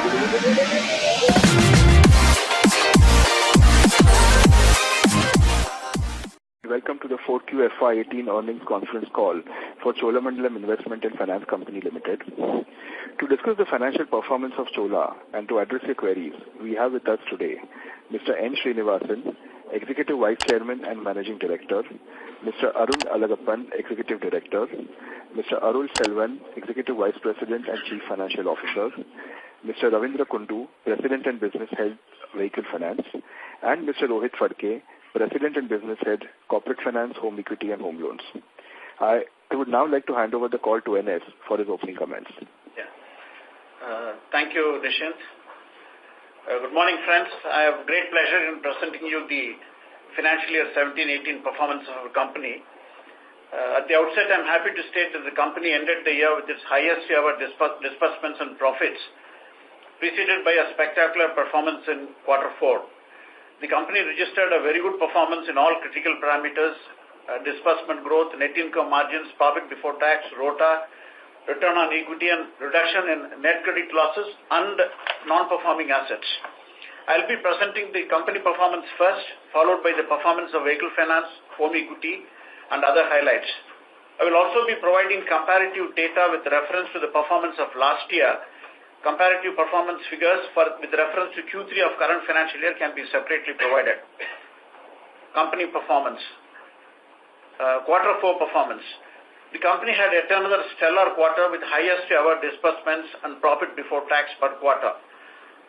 Welcome to the Q4FY18 earnings conference call for Cholamandalam Investment and Finance Company Limited. To discuss the financial performance of Chola and to address your queries, we have with us today Mr. N. Srinivasan, Executive Vice Chairman and Managing Director, Mr. Arun Alagappan, Executive Director, Mr. Arul Selvan, Executive Vice President and Chief Financial Officer, Mr. Ravindra Kundu, President and Business Head, Vehicle Finance, and Mr. Rohit Phadke, President and Business Head, Corporate Finance, Home Equity and Home Loans. I would now like to hand over the call to NS for his opening comments. Thank you, Nishant. Good morning, friends. I have great pleasure in presenting you the financial year 17-18 performance of our company. At the outset, I'm happy to state that the company ended the year with its highest ever disbursements and profits, preceded by a spectacular performance in Q4. The company registered a very good performance in all critical parameters: disbursement growth, net income margins, profit before tax, ROTA, return on equity, and reduction in net credit losses and non-performing assets. I'll be presenting the company performance first, followed by the performance of vehicle finance, home equity, and other highlights. I will also be providing comparative data with reference to the performance of last year. Comparative performance figures with reference to Q3 of current financial year can be separately provided. Company performance. Q4 performance. The company had yet another stellar quarter with highest ever disbursements and profit before tax per quarter.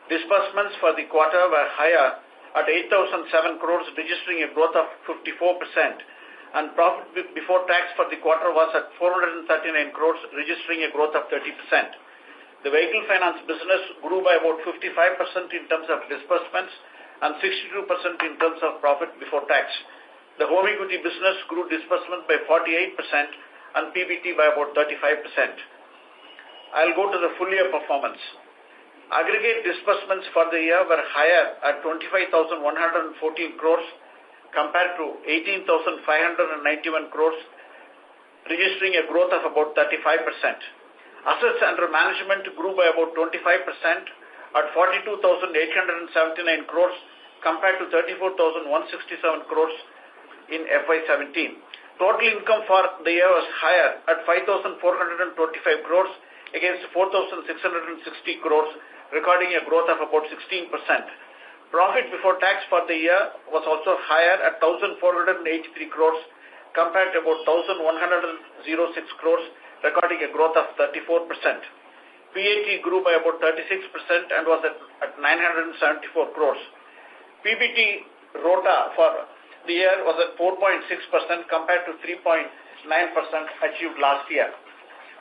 Disbursements for the quarter were higher at 8,007 crores, registering a growth of 54%, and profit before tax for the quarter was at 439 crores, registering a growth of 30%. The vehicle finance business grew by about 55% in terms of disbursements and 62% in terms of profit before tax. The home equity business grew disbursement by 48% and PBT by about 35%. I'll go to the full year performance. Aggregate disbursements for the year were higher at 25,114 crores compared to 18,591 crores, registering a growth of about 35%. Assets under management grew by about 25% at 42,879 crores compared to 34,167 crores in FY17. Total income for the year was higher at 5,425 crores against 4,660 crores, recording a growth of about 16%. Profit before tax for the year was also higher at 1,483 crores compared to about 1,106 crores, recording a growth of 34%. PAT grew by about 36% and was at 974 crores. PBT ROTA for the year was at 4.6% compared to 3.9% achieved last year.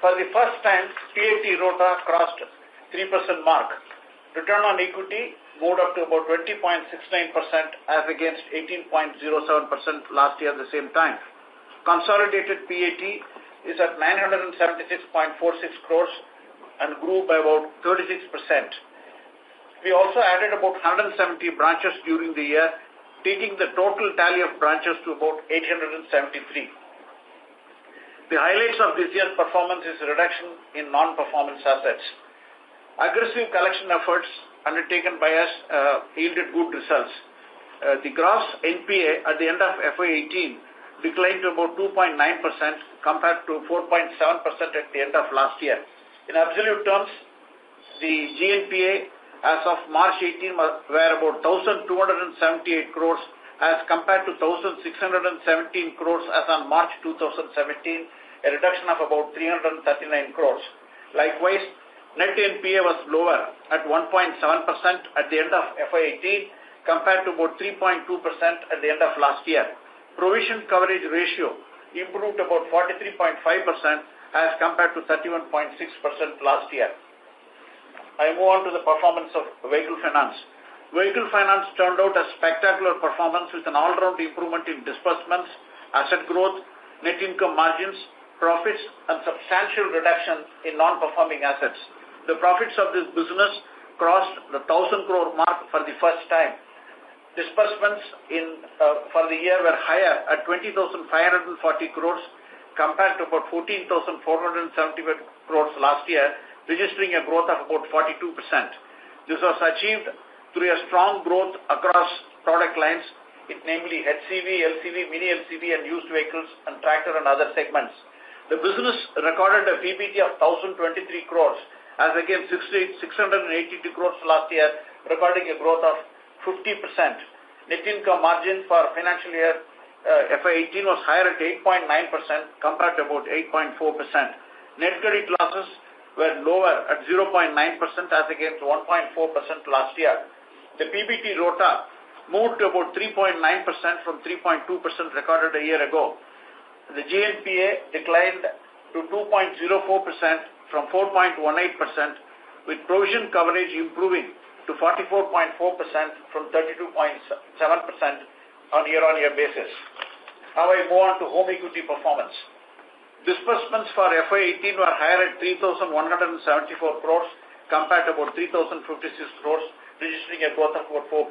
For the first time, PAT ROTA crossed 3% mark. Return on equity moved up to about 20.69% as against 18.07% last year at the same time. Consolidated PAT is at 976.46 crores and grew by about 36%. We also added about 170 branches during the year, taking the total tally of branches to about 873. The highlights of this year's performance is a reduction in non-performance assets. Aggressive collection efforts undertaken by us yielded good results. The gross NPA at the end of FY18 declined to about 2.9% compared to 4.7% at the end of last year. In absolute terms, the GNPA as of March 18 were about 1,278 crores as compared to 1,617 crores as on March 2017, a reduction of about 339 crores. Likewise, net NPA was lower at 1.7% at the end of FY18 compared to about 3.2% at the end of last year. Provision coverage ratio improved about 43.5% as compared to 31.6% last year. I move on to the performance of vehicle finance. Vehicle finance turned out a spectacular performance with an all-round improvement in disbursements, asset growth, net income margins, profits, and substantial reduction in non-performing assets. The profits of this business crossed the 1,000 crore mark for the first time. Disbursements for the year were higher at 20,540 crores compared to about 14,471 crores last year, registering a growth of about 42%. This was achieved through a strong growth across product lines, namely HCV, LCV, mini LCV and used vehicles and tractor and other segments. The business recorded a PBT of 1,023 crores as against 682 crores last year, recording a growth of 50%. Net income margin for financial year FY18 was higher at 8.9% compared to about 8.4%. Net credit losses were lower at 0.9% as against 1.4% last year. The PBT ROTA moved to about 3.9% from 3.2% recorded a year ago. The GNPA declined to 2.04% from 4.18%, with provision coverage improving to 44.4% from 32.7% on year-on-year basis. Now I move on to home equity performance. Disbursements for FY18 were higher at 3,174 crores compared to about 3,056 crores, registering a growth of about 4%.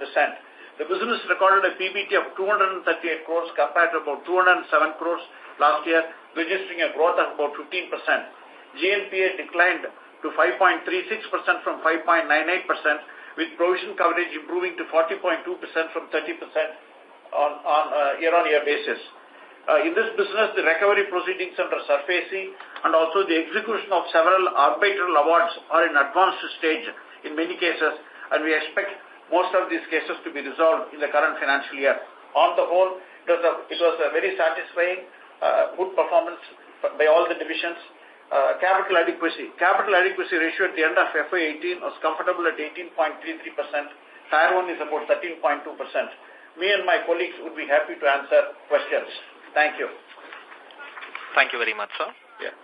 The business recorded a PBT of 238 crores compared to about 207 crores last year, registering a growth of about 15%. GNPA declined to 5.36% from 5.98%, with provision coverage improving to 40.2% from 30% on year-on-year basis. In this business, the recovery proceedings under SARFAESI and also the execution of several arbitral awards are in advanced stage in many cases, and we expect most of these cases to be resolved in the current financial year. On the whole, it was a very satisfying, good performance by all the divisions. Capital adequacy ratio at the end of FY18 was comfortable at 18.33%. Tier 1 is about 13.2%. Me and my colleagues would be happy to answer questions. Thank you. Thank you very much, sir. Yeah.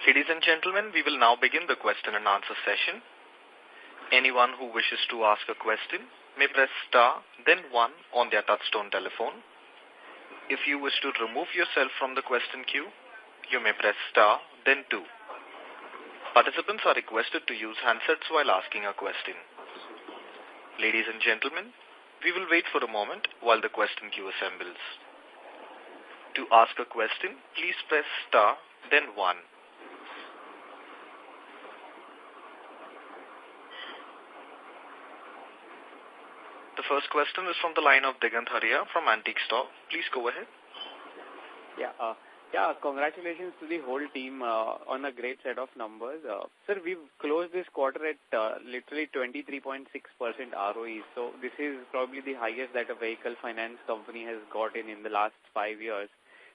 Ladies and gentlemen, we will now begin the question and answer session. Anyone who wishes to ask a question may press star, then 1 on their touchtone telephone. If you wish to remove yourself from the question queue, you may press star, then 2. Participants are requested to use handsets while asking a question. Ladies and gentlemen, we will wait for a moment while the question queue assembles. To ask a question, please press star, then 1. The first question is from the line of Digant Haria from Antique Stock. Please go ahead. Yeah, congratulations to the whole team on a great set of numbers. Sir, we've closed this quarter at literally 23.6% ROE. So this is probably the highest that a vehicle finance company has gotten in the last 5 years.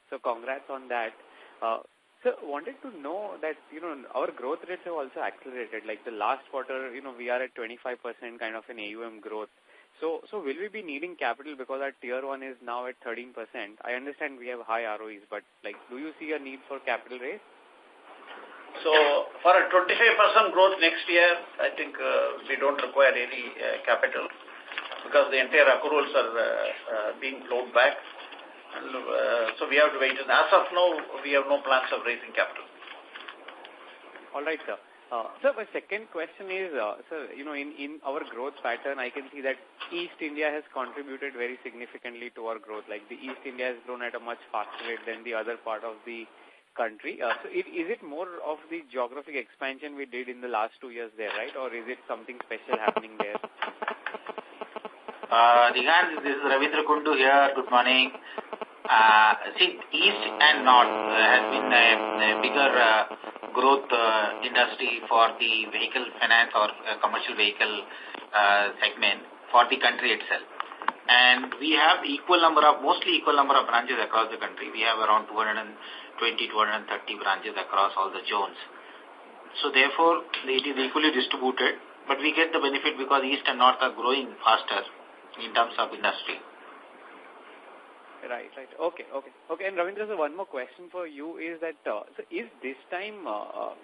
So congrats on that. Sir, wanted to know that, our growth rates have also accelerated. Like the last quarter, we are at 25% kind of an AUM growth. So will we be needing capital because our tier 1 is now at 13%? I understand we have high ROEs, but do you see a need for capital raise? So for a 25% growth next year, I think we don't require any capital because the entire accruals are being flowed back. And, so we have to wait. And as of now, we have no plans of raising capital. All right, sir. Sir, my second question is, sir, in our growth pattern, I can see that East India has contributed very significantly to our growth. Like the East India has grown at a much faster rate than the other part of the country. So is it more of the geographic expansion we did in the last 2 years there, right? Or is it something special happening there? Digant, this is Ravindra Kundu here. Good morning. See, East and North has been a bigger growth industry for the vehicle finance or commercial vehicle segment for the country itself. And we have mostly equal number of branches across the country. We have around 220, 230 branches across all the zones. So therefore, it is equally distributed, but we get the benefit because East and North are growing faster in terms of industry. Right. Okay. And Ravindra, sir, one more question for you is that, so is this time,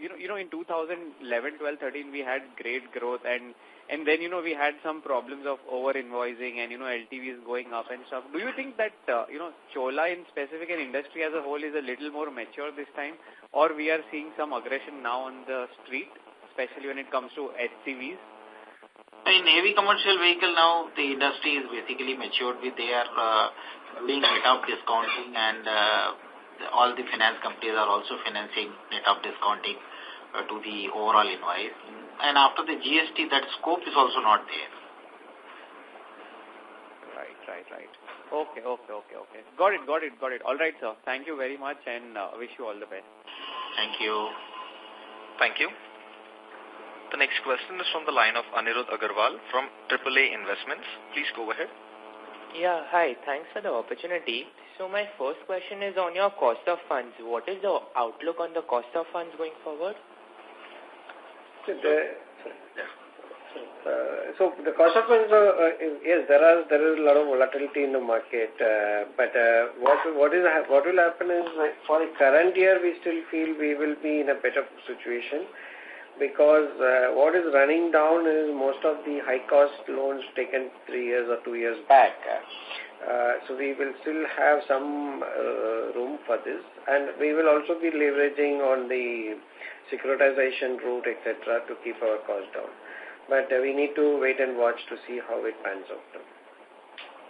in 2011, 12, 13, we had great growth and then, we had some problems of over-invoicing and, LTVs going up and stuff. Do you think that, Chola in specific and industry as a whole is a little more mature this time, or we are seeing some aggression now on the street, especially when it comes to HCVs? In heavy commercial vehicle now, the industry is basically matured with their doing net-off discounting and all the finance companies are also financing net-off discounting to the overall invoice. and after the GST, that scope is also not there. Right. Okay. Got it. All right, sir. Thank you very much and wish you all the best. Thank you. Thank you. The next question is from the line of Anirudh Agarwal from AAA Investments. Please go ahead. Yeah, hi. Thanks for the opportunity. So my first question is on your cost of funds. What is the outlook on the cost of funds going forward? So the cost of funds, yes, there is a lot of volatility in the market. But what will happen is, for the current year, we still feel we will be in a better situation, because what is running down is most of the high-cost loans taken 3 years or 2 years back. So we will still have some room for this, and we will also be leveraging on the securitization route, etc., to keep our cost down. But we need to wait and watch to see how it pans out.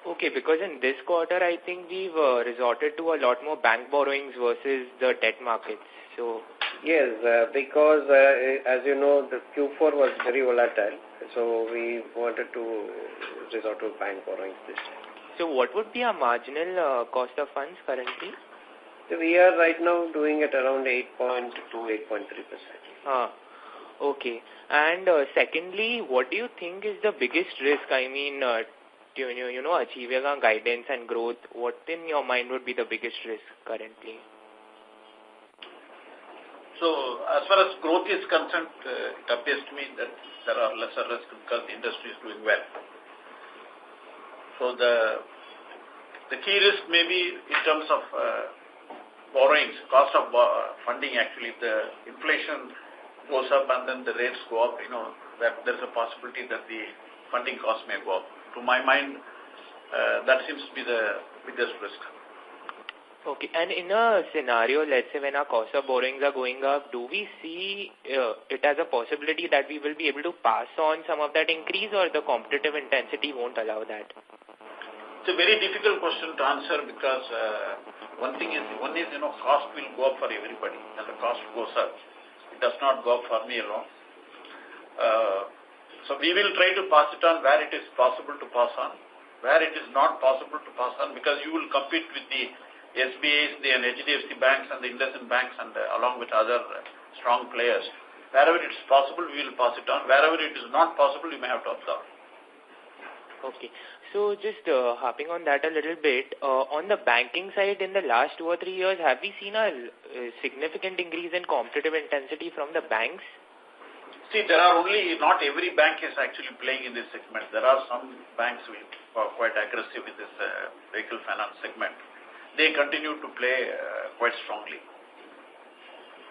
Okay, because in this quarter, I think we've resorted to a lot more bank borrowings versus the debt markets. So yes, because as you know, the Q4 was very volatile, so we wanted to resort to bank borrowings this time. So what would be our marginal cost of funds currently? So we are right now doing it around 8.2, 8.3%. Okay. And secondly, what do you think is the biggest risk? I mean, achieving our guidance and growth, what in your mind would be the biggest risk currently? So, as far as growth is concerned, it appears to me that there are lesser risks because the industry is doing well. So, the key risk may be in terms of borrowings, cost of funding. Actually, if the inflation goes up and then the rates go up, that there's a possibility that the funding cost may go up. To my mind, that seems to be the biggest risk. Okay, and in a scenario, let's say when our cost of borrowings are going up, do we see it as a possibility that we will be able to pass on some of that increase, or the competitive intensity won't allow that? It's a very difficult question to answer, because one is cost will go up for everybody, and the cost goes up. It does not go up for me alone. So we will try to pass it on where it is possible to pass on. Where it is not possible to pass on, because you will compete with the SBAs, the HDFC banks and the IndusInd banks, and along with other strong players. Wherever it is possible, we will pass it on. Wherever it is not possible, we may have to absorb. Okay. So just harping on that a little bit, on the banking side, in the last 2 or 3 years, have we seen a significant increase in competitive intensity from the banks? See, not every bank is actually playing in this segment. There are some banks who are quite aggressive in this vehicle finance segment. They continue to play quite strongly.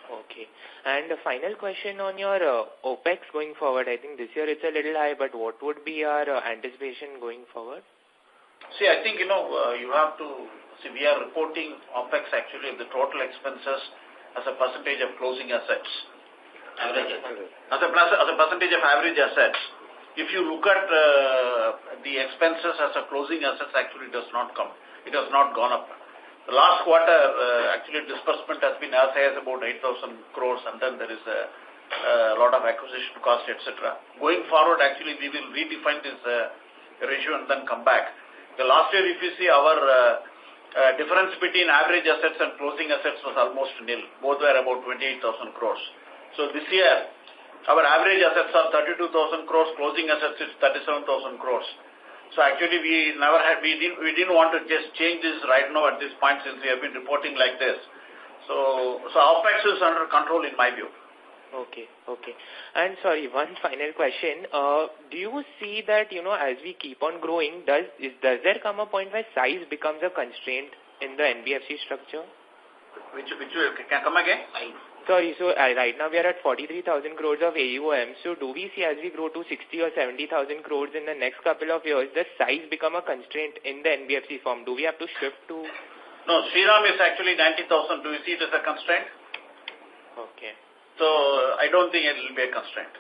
Okay. And the final question on your OPEX going forward, I think this year it's a little high, but what would be our anticipation going forward? See, I think, you have to, we are reporting OPEX actually the total expenses as a percentage of closing assets. As a percentage of average assets. If you look at the expenses as a closing assets, actually does not come. It has not gone up. The last quarter, actually, disbursement has been as high as about 8,000 crores, and then there is a lot of acquisition cost, etc. Going forward, actually, we will redefine this ratio and then come back. The last year, if you see, our difference between average assets and closing assets was almost nil. Both were about 28,000 crores. So this year, our average assets are 32,000 crores, closing assets is 37,000 crores. So actually, we didn't want to just change this right now at this point, since we have been reporting like this. So OPEX is under control in my view. Okay. And sorry, one final question. Do you see that, as we keep on growing, does there come a point where size becomes a constraint in the NBFC structure? Which can come again? Sorry, so right now we are at 43,000 crores of AUM. So do we see, as we grow to 60 or 70,000 crores in the next couple of years, does size become a constraint in the NBFC form? Do we have to shift to... No, Shriram is actually 90,000. Do you see it as a constraint? Okay. So I don't think it will be a constraint.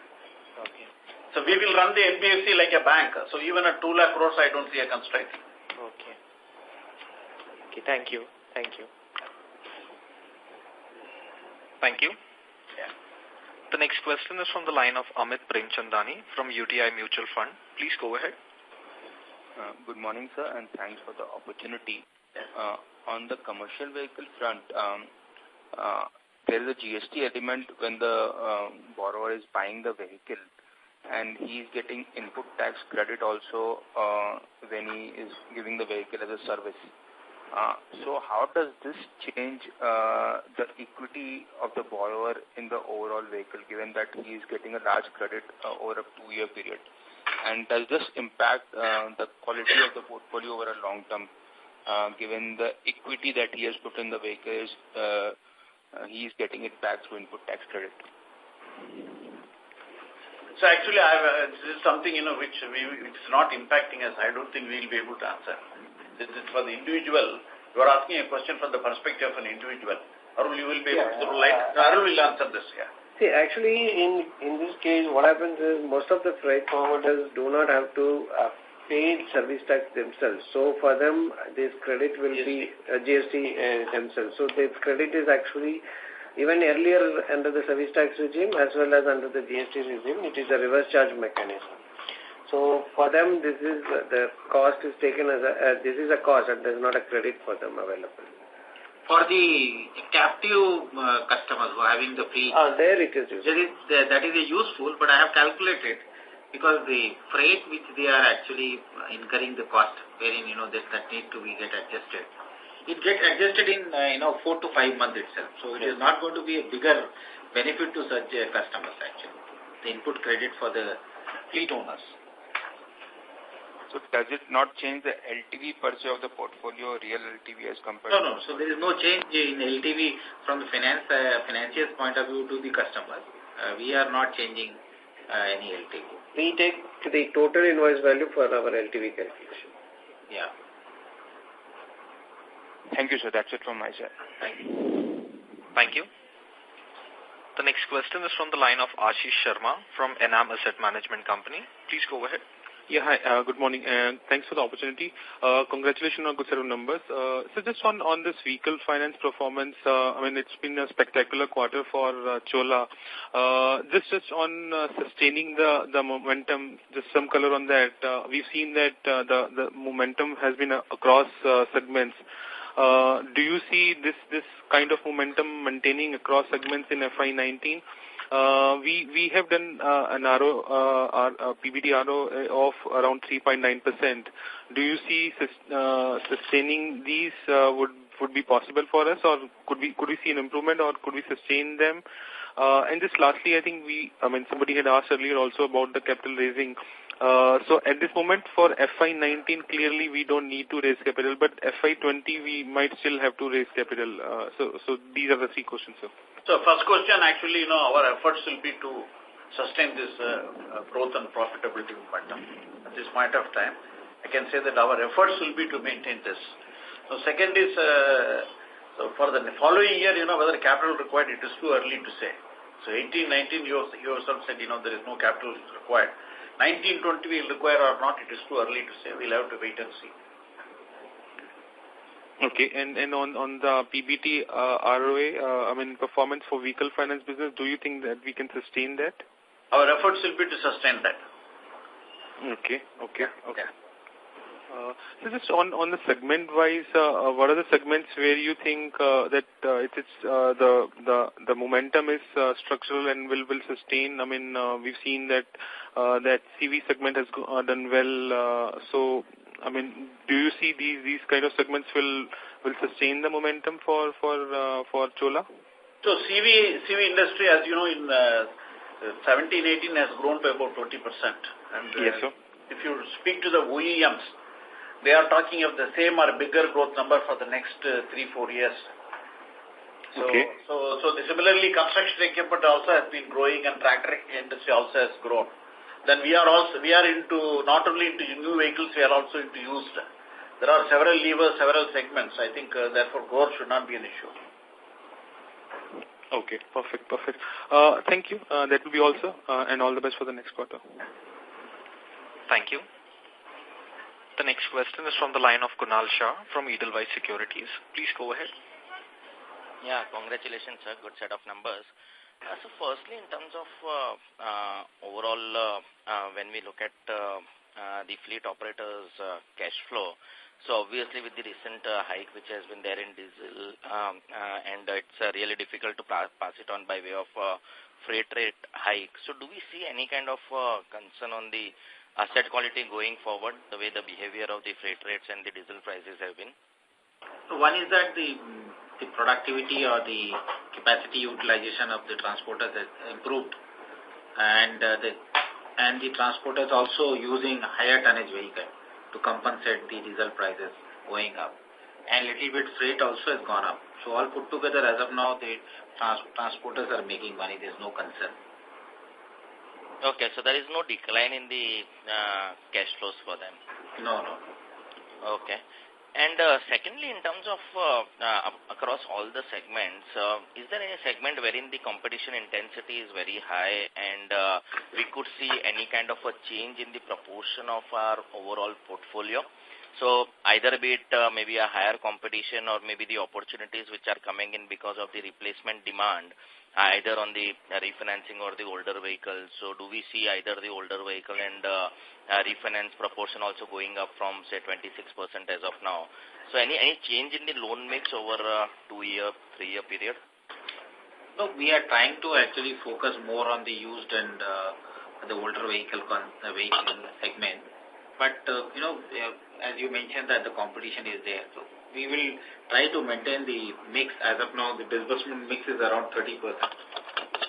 Okay. So we will run the NBFC like a bank. So even at 2 lakh crores, I don't see a constraint. Okay. Okay, thank you. Thank you. Yeah. The next question is from the line of Amit Premchandani from UTI Mutual Fund. Please go ahead. Good morning, sir, and thanks for the opportunity. On the commercial vehicle front, there is a GST element when the borrower is buying the vehicle, and he is getting input tax credit also when he is giving the vehicle as a service. So how does this change the equity of the borrower in the overall vehicle, given that he is getting a large credit over a 2-year period? And does this impact the quality of the portfolio over a long term, given the equity that he has put in the vehicle, he is getting it back through input tax credit? So actually, this is something, which it's not impacting us. I don't think we'll be able to answer. This is for the individual. You are asking a question from the perspective of an individual. Arul, you will be able to Arul will answer this, See, actually, in this case, what happens is most of the freight forwarders do not have to pay service tax themselves. So for them, this credit will be GST themselves. So this credit is actually, even earlier under the service tax regime as well as under the GST regime, it is a reverse charge mechanism. So for them, this is the cost is taken as this is a cost and there is not a credit for them available. For the captive customers who are having the fleet, there it is useful. That is useful, but I have calculated because the freight which they are actually incurring the cost, wherein that need to be get adjusted. It gets adjusted in 4 to 5 months itself. So it is not going to be a bigger benefit to such customers actually. The input credit for the fleet owners. So does it not change the LTV per se of the portfolio, real LTV as compared No. So there is no change in LTV from the financier's point of view to the customers. We are not changing any LTV. We take the total invoice value for our LTV calculation. Yeah. Thank you, sir. That's it from my side. Thank you. Thank you. The next question is from the line of Ashish Sharma from Enam Asset Management Company. Please go ahead. Yeah, hi. Good morning, and thanks for the opportunity. Congratulations on a good set of numbers. So just on this vehicle finance performance, it's been a spectacular quarter for Chola. Just on sustaining the momentum, just some color on that. We've seen that the momentum has been across segments. Do you see this kind of momentum maintaining across segments in FY19? We have done an PBT RO of around 3.9%. Do you see sustaining these would be possible for us, or could we see an improvement, or could we sustain them? And just lastly, I think somebody had asked earlier also about the capital raising. So at this moment for FY19, clearly we don't need to raise capital, but FY20 we might still have to raise capital. So these are the 3 questions, sir. So first question, actually, our efforts will be to sustain this growth and profitability momentum. At this point of time, I can say that our efforts will be to maintain this. So second is, so for the following year, whether capital required, it is too early to say. So 18, 19, you yourself said, there is no capital required. 19, 20 will require or not, it is too early to say. We'll have to wait and see. Okay, and on the PBT ROA, performance for vehicle finance business, do you think that we can sustain that? Our efforts will be to sustain that. Okay. So just on the segment-wise, what are the segments where you think that the momentum is structural and will sustain? We've seen that CV segment has done well. So, do you see these kind of segments will sustain the momentum for Chola? So CV industry, as you know, in 17-18 has grown by about 20%. And yes, sir. If you speak to the OEMs, they are talking of the same or bigger growth number for the next 3-4 years. So, okay. So similarly, construction equipment also has been growing, and tractor industry also has grown. Then we are into not only into new vehicles, we are also into used. There are several levers, several segments. I think therefore growth should not be an issue. Okay, perfect. Thank you. That will be all, sir, and all the best for the next quarter. Thank you. The next question is from the line of Kunal Shah from Edelweiss Securities. Please go ahead. Yeah, congratulations, sir. Good set of numbers. So firstly, in terms of overall, when we look at the fleet operators' cash flow, so obviously with the recent hike which has been there in diesel, and it's really difficult to pass it on by way of freight rate hike. So do we see any kind of concern on the asset quality going forward, the way the behavior of the freight rates and the diesel prices have been? One is that the productivity or the capacity utilization of the transporters has improved, and the transporters also using higher tonnage vehicle to compensate the diesel prices going up, and little bit freight also has gone up. So all put together, as of now, the transporters are making money. There's no concern. Okay, so there is no decline in the cash flows for them? No. Okay. And secondly, in terms of across all the segments, is there any segment wherein the competition intensity is very high and we could see any kind of a change in the proportion of our overall portfolio? So either be it maybe a higher competition or maybe the opportunities which are coming in because of the replacement demand, either on the refinancing or the older vehicles. So do we see either the older vehicle and refinance proportion also going up from, say, 26% as of now? So any change in the loan mix over a 2-year, 3-year period? No, we are trying to actually focus more on the used and the older vehicle segment. But, as you mentioned that the competition is there. So we will try to maintain the mix. As of now, the disbursement mix is around 30%.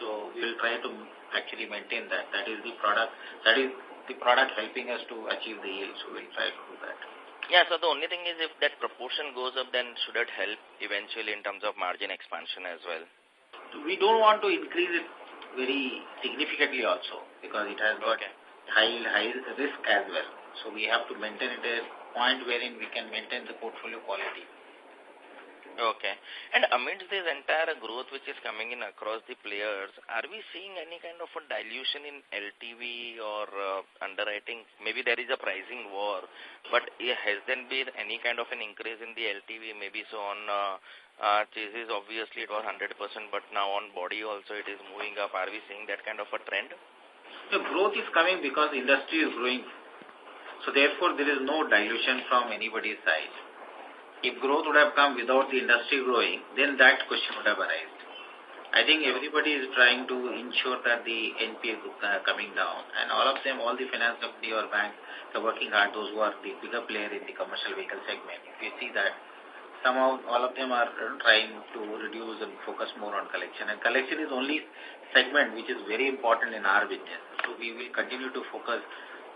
So we will try to actually maintain that. That is the product helping us to achieve the yield. So we'll try to do that. Yeah, so the only thing is if that proportion goes up, then should it help eventually in terms of margin expansion as well? We don't want to increase it very significantly also because it has got high risk as well. So we have to maintain it at a point wherein we can maintain the portfolio quality. Okay. And amidst this entire growth which is coming in across the players, are we seeing any kind of a dilution in LTV or underwriting? Maybe there is a pricing war, but has there been any kind of an increase in the LTV? Maybe so on chases, obviously it was 100%, but now on body also it is moving up. Are we seeing that kind of a trend? The growth is coming because the industry is growing. So therefore, there is no dilution from anybody's side. If growth would have come without the industry growing, then that question would have arisen. I think everybody is trying to ensure that the NPA is coming down, and all of them, all the finance company or bank, are working hard, those who are the bigger player in the commercial vehicle segment. If you see that, somehow all of them are trying to reduce and focus more on collection. And collection is only segment which is very important in our business. So we will continue to focus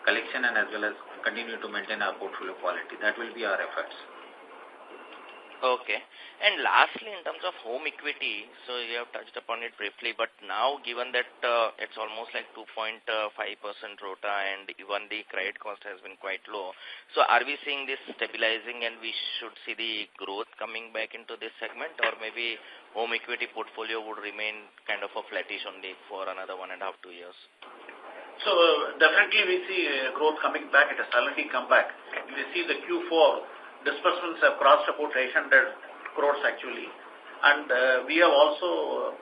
collection and as well as continue to maintain our portfolio quality. That will be our efforts. Okay. And lastly, in terms of home equity, so you have touched upon it briefly, but now given that it's almost like 2.5% ROTA and even the credit cost has been quite low, so are we seeing this stabilizing and we should see the growth coming back into this segment, or maybe home equity portfolio would remain kind of a flattish only for another 1.5 to 2 years? So definitely we see growth coming back. It has already come back. We see the Q4 disbursements have crossed about 800 crores actually. And we have also,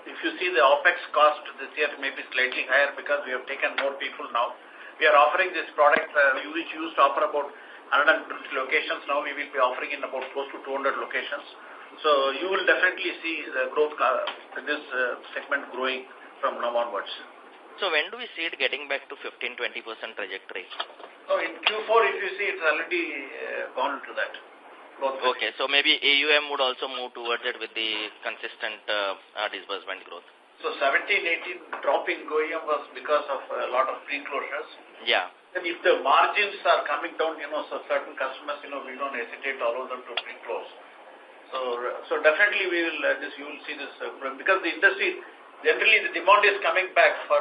if you see the OPEX cost this year may be slightly higher because we have taken more people now. We are offering this product which used to offer about 120 locations. Now we will be offering in about close to 200 locations. So you will definitely see the growth in this segment growing from now onwards. So when do we see it getting back to 15-20% trajectory? So in Q4, if you see, it's already gone to that. Okay, so maybe AUM would also move towards it with the consistent disbursement growth. So 17-18 drop in AUM was because of a lot of pre-closures. Yeah. And if the margins are coming down, so certain customers, we don't hesitate to allow them to pre-close. So definitely you will see this because the industry. Generally, the demand is coming back for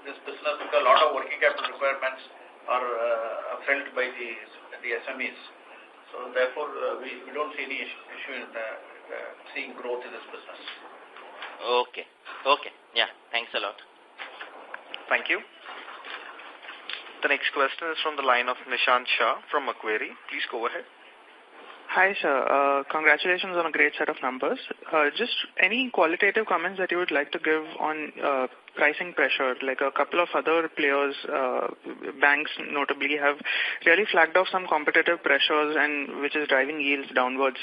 this business because a lot of working capital requirements are felt by the SMEs. So, therefore, we don't see any issue in seeing growth in this business. Okay. Yeah. Thanks a lot. Thank you. The next question is from the line of Nishant Shah from Macquarie. Please go ahead. Hi, sir. Congratulations on a great set of numbers. Just any qualitative comments that you would like to give on pricing pressure? Like a couple of other players, banks notably, have really flagged off some competitive pressures and which is driving yields downwards.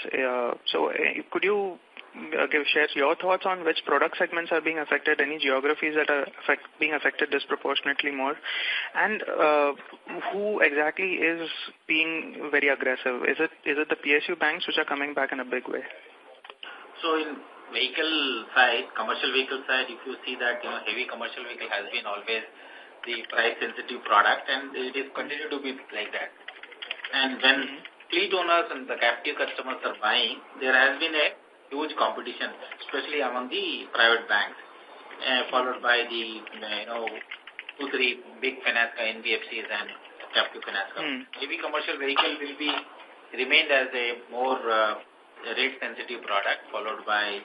So could you share your thoughts on which product segments are being affected, any geographies that are being affected disproportionately more, and who exactly is being very aggressive? Is it the PSU banks which are coming back in a big way? So in vehicle side, commercial vehicle side, if you see that heavy commercial vehicle has been always the price sensitive product, and it is continue to be like that. And when fleet owners and the captive customers are buying, there has been a huge competition, especially among the private banks, followed by the 2-3 big finance NBFCs and captive finance companies. Heavy commercial vehicle will be remained as a more rate sensitive product, followed by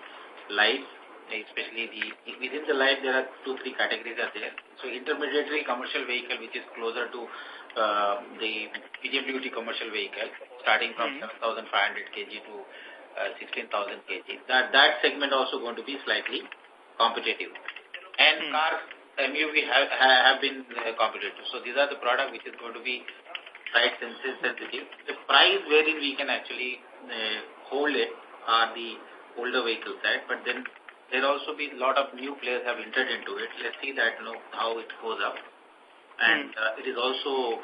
light, especially within the light there are 2-3 categories are there. So intermediary commercial vehicle, which is closer to the medium duty commercial vehicle, starting from 7,500 kg to 16,000 kg. That segment also going to be slightly competitive. And cars, MUV have been competitive. So these are the product which is going to be price sensitive. The price wherein we can actually hold it are the older vehicle side, but then there also be a lot of new players have entered into it. Let's see that how it goes up. And it is also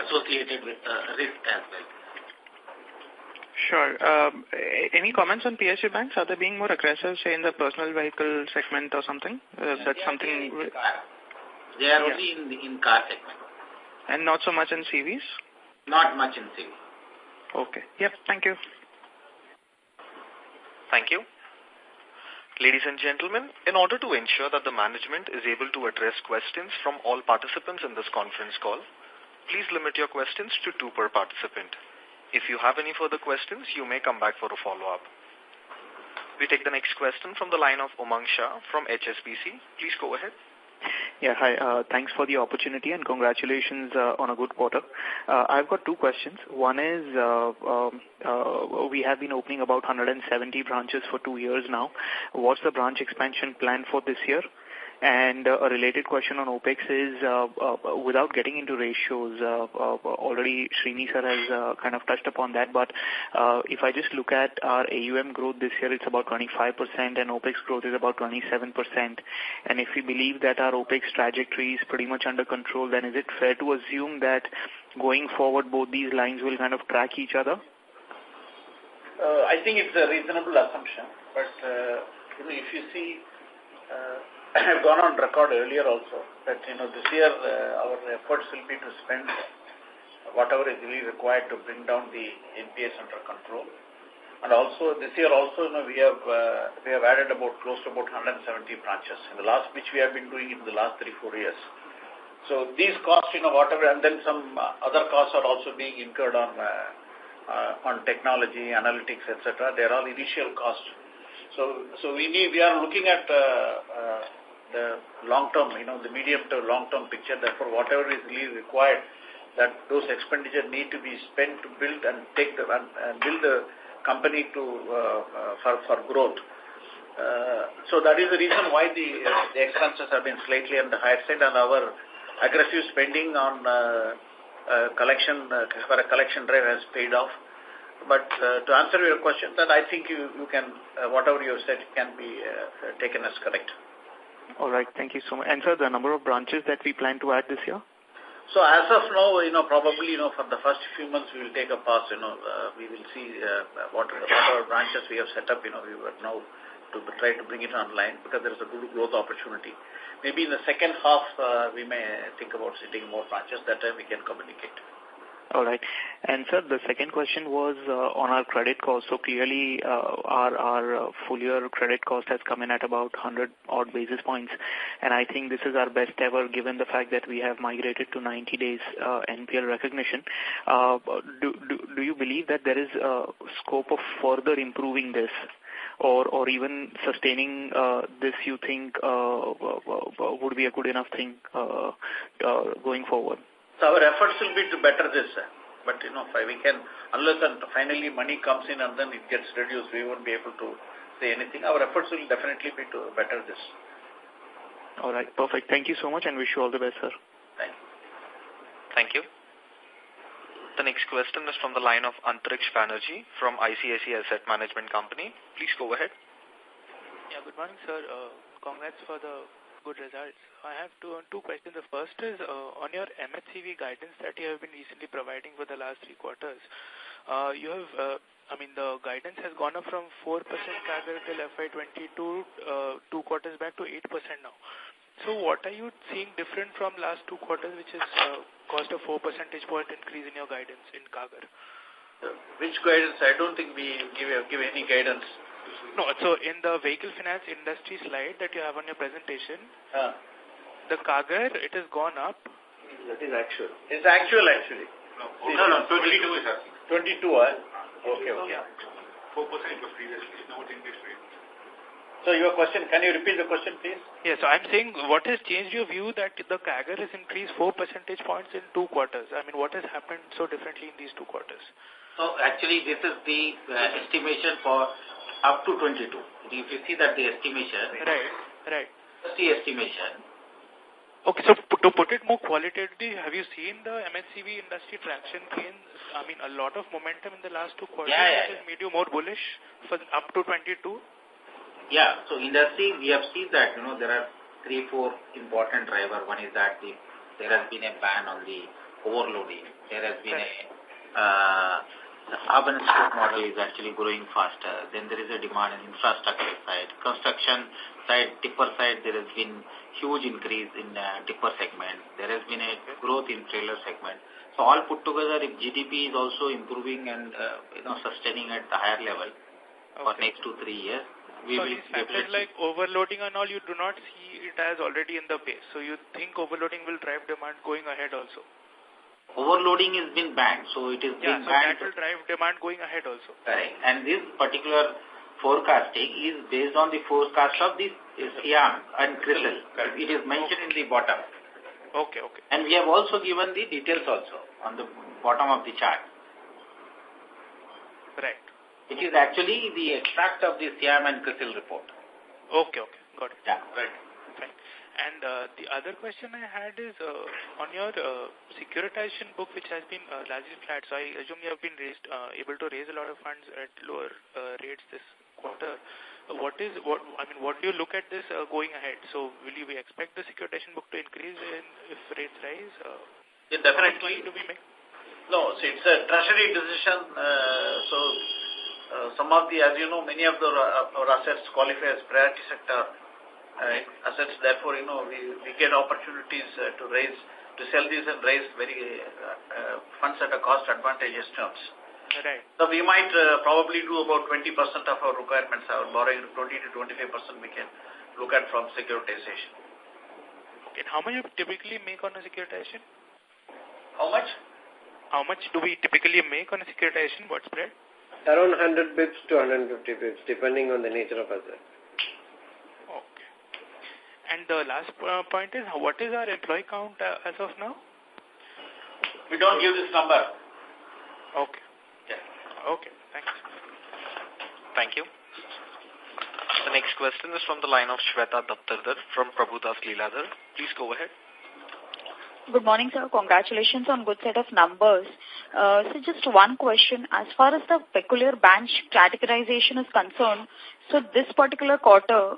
associated with risk as well. Sure. Any comments on PSU banks? Are they being more aggressive, say, in the personal vehicle segment or something? That's something. They are only in car segment. And not so much in CVs? Not much in CV. Okay. Yep. Thank you. Thank you. Ladies and gentlemen, in order to ensure that the management is able to address questions from all participants in this conference call, please limit your questions to 2 per participant. If you have any further questions, you may come back for a follow-up. We take the next question from the line of Umang Shah from HSBC. Please go ahead. Yeah, hi. Thanks for the opportunity and congratulations on a good quarter. I've got 2 questions. One is, we have been opening about 170 branches for 2 years now. What's the branch expansion plan for this year? And a related question on OPEX is, without getting into ratios, already Srini sir has kind of touched upon that, but if I just look at our AUM growth this year, it's about 25% and OPEX growth is about 27%. And if we believe that our OPEX trajectory is pretty much under control, then is it fair to assume that going forward both these lines will kind of track each other? I think it's a reasonable assumption, but if you see, I have gone on record earlier also that this year our efforts will be to spend whatever is really required to bring down the NPS under control, and also this year also we have added close to about 170 branches in the last, which we have been doing in the last 3-4 years. So these costs, whatever, and then some other costs are also being incurred on technology, analytics, etc. They are all initial costs. So we are looking at the long term, the medium to long term picture. Therefore, whatever is really required, that those expenditures need to be spent to build and build the company for growth. So that is the reason why the expenses have been slightly on the higher side, and our aggressive spending on collection drive has paid off. But to answer your question, then I think you can, whatever you said can be taken as correct. All right. Thank you so much. And sir, the number of branches that we plan to add this year? So as of now, probably, for the first few months we will take a pause. We will see whatever branches we have set up. We will now to try to bring it online because there is a good growth opportunity. Maybe in the second half we may think about setting more branches. That time we can communicate. All right. And sir, the second question was on our credit cost. So clearly our full year credit cost has come in at about 100 odd basis points. And I think this is our best ever given the fact that we have migrated to 90 days NPL recognition. Do you believe that there is scope of further improving this? Or even sustaining this, you think would be a good enough thing going forward? So our efforts will be to better this. But, if we can, unless and finally money comes in and then it gets reduced, we won't be able to say anything. Our efforts will definitely be to better this. All right, perfect. Thank you so much and wish you all the best, sir. Thank you. Thank you. The next question is from the line of Antariksh Banerjee from ICICI Asset Management Company. Please go ahead. Yeah, good morning, sir. Congrats for the good results. I have two questions. The first is on your MHCV guidance that you have been recently providing for the last 3 quarters. You have, the guidance has gone up from 4% CAGR till FY22, 2 quarters back to 8% now. So what are you seeing different from last 2 quarters, which has caused a 4 percentage point increase in your guidance in CAGR? Which guidance? I don't think we give any guidance. No, so in the vehicle finance industry slide that you have on your presentation, the CAGR, it has gone up. That is actual. It's actual, actually. No, 22 is asking. 22, Okay. Yeah. 4% was previously, now it's increased rate. So your question, can you repeat the question, please? Yes, so I'm saying what has changed your view that the CAGR has increased 4 percentage points in 2 quarters? What has happened so differently in these 2 quarters? So actually this is the estimation for up to 22. If you see that the estimation, Right. That's the estimation. Okay, so to put it more qualitatively, have you seen the MHCV industry traction gains? A lot of momentum in the last 2 quarters, which has made you more bullish for up to 22? Yeah, so industry, we have seen that, there are 3-4 important drivers. One is that there has been a ban on the overloading. There has been the urban scope model is actually growing faster. Then there is a demand in infrastructure side. Construction side, tipper side, there has been huge increase in tipper segment. There has been a growth in trailer segment. So all put together, if GDP is also improving and sustaining at the higher level for next 2-3 years, we will these factors like overloading and all, you do not see it as already in the base. So you think overloading will drive demand going ahead also? Overloading has been banned, so it is being banned. That will drive demand going ahead also. Correct. And this particular forecasting is based on the forecast of the SIAM and CRISIL. It is mentioned in the bottom. Okay. And we have also given the details also on the bottom of the chart. Right. It is actually the extract of the SIAM and CRISIL report. Okay. Got it. Yeah. Right. Fine. And the other question I had is on your securitization book, which has been largely flat. So I assume you have been able to raise a lot of funds at lower rates this quarter. What do you look at this going ahead? So will you expect the securitization book to increase if rates rise? Definitely. Do we make? No, see, it's a treasury decision. Some of the, as you know, many of our assets qualify as priority sector assets. Therefore, we get opportunities to sell these and raise very funds at a cost advantageous terms. Right. So we might probably do about 20% of our requirements, our borrowing 20 to 25% we can look at from securitization. Okay. And how much you typically make on a securitization? How much? How much do we typically make on a securitization? What spread? Around 100 bips to 150 bips, depending on the nature of asset. Okay. And the last point is, what is our employee count as of now? We don't give this number. Okay. Yeah. Okay, thanks. Thank you. The next question is from the line of Shweta Daptardar from Prabhudas Lilladher. Please go ahead. Good morning, sir. Congratulations on good set of numbers. So just one question. As far as the peculiar branch categorization is concerned, so this particular quarter,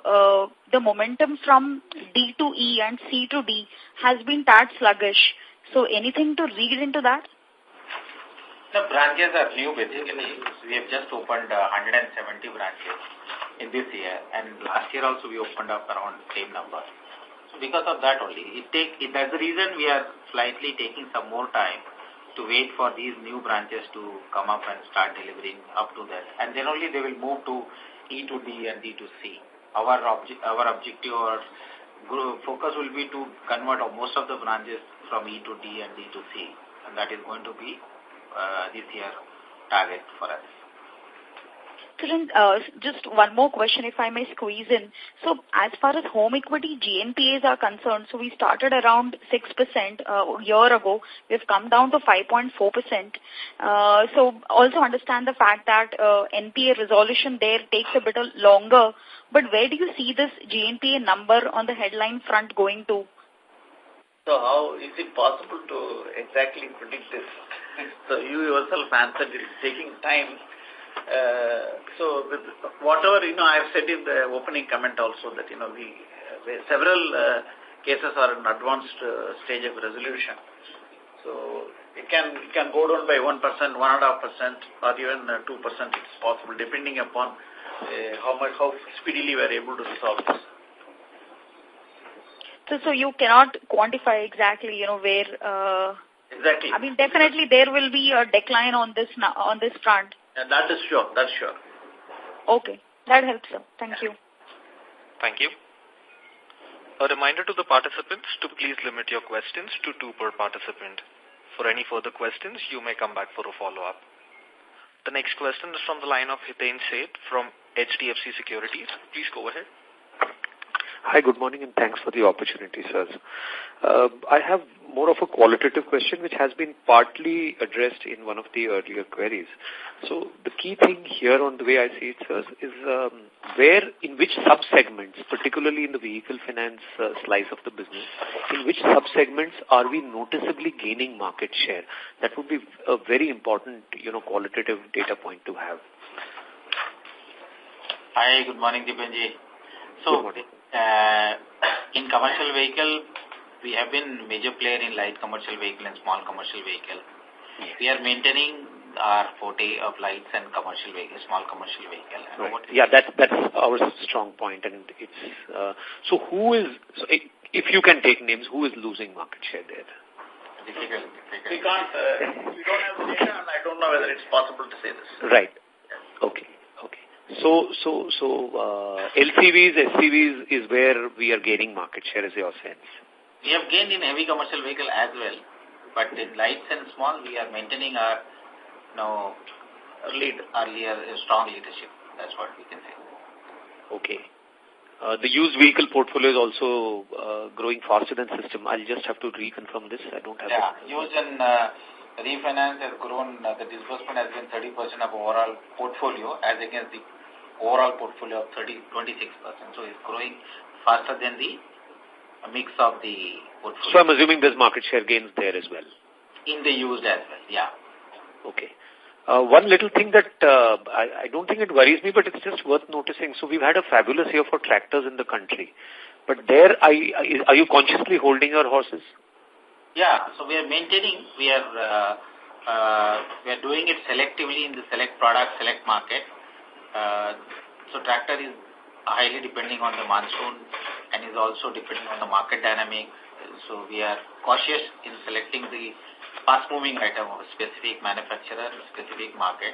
the momentum from D to E and C to D has been tad sluggish. So anything to read into that? The branches are new basically. We have just opened 170 branches in this year, and last year also we opened up around the same number. So because of that only, that's the reason we are slightly taking some more time to wait for these new branches to come up and start delivering up to that. And then only they will move to E to D and D to C. Our objective or focus will be to convert most of the branches from E to D and D to C. And that is going to be this year target for us. Just one more question, if I may squeeze in. So, as far as home equity GNPAs are concerned, so we started around 6% a year ago. We've come down to 5.4%. So, also understand the fact that NPA resolution there takes a bit longer. But where do you see this GNPA number on the headline front going to? So, how is it possible to exactly predict this? So, you yourself answered it's taking time. So, whatever, I have said in the opening comment also that, several cases are in advanced stage of resolution. So, it can go down by 1%, 1.5%, or even 2%. It's possible, depending upon how speedily we are able to resolve this. So you cannot quantify exactly, where... Exactly. I mean, definitely there will be a decline on this front. And that is sure. That's sure. Okay. That helps, sir. Thank you. Thank you. A reminder to the participants to please limit your questions to 2 per participant. For any further questions, you may come back for a follow-up. The next question is from the line of Hiten Seth from HDFC Securities. Please go ahead. Hi, good morning, and thanks for the opportunity, sirs. I have more of a qualitative question which has been partly addressed in one of the earlier queries. So the key thing here on the way I see it, sirs, is in which sub-segments, particularly in the vehicle finance slice of the business, in which sub-segments are we noticeably gaining market share? That would be a very important, qualitative data point to have. Hi, good morning, Dipanji. So, good morning. In commercial vehicle, we have been major player in light commercial vehicle and small commercial vehicle. Yes. We are maintaining our forte of lights and commercial vehicle, small commercial vehicle. Right. Yeah, that's our strong point, and it's if you can take names, who is losing market share there? Difficult. We can't. We don't have the data, and I don't know whether it's possible to say this. Right. Okay. So LCVs, SCVs is where we are gaining market share, is your sense? We have gained in heavy commercial vehicle as well, but in lights and small, we are maintaining our earlier strong leadership. That's what we can say. Okay. The used vehicle portfolio is also growing faster than system. I'll just have to reconfirm this. I don't have it. Used and refinance has grown. The disbursement has been 30% of overall portfolio as against the overall portfolio of 26%. So it's growing faster than the mix of the portfolio. So I'm assuming there's market share gains there as well. In the used as well, yeah. Okay. One little thing that I don't think it worries me, but it's just worth noticing. So we've had a fabulous year for tractors in the country. But there, are you consciously holding your horses? Yeah, so we are maintaining, we are doing it selectively in the select product, select market. So tractor is highly depending on the monsoon and is also depending on the market dynamics. So we are cautious in selecting the fast-moving item of a specific manufacturer, specific market.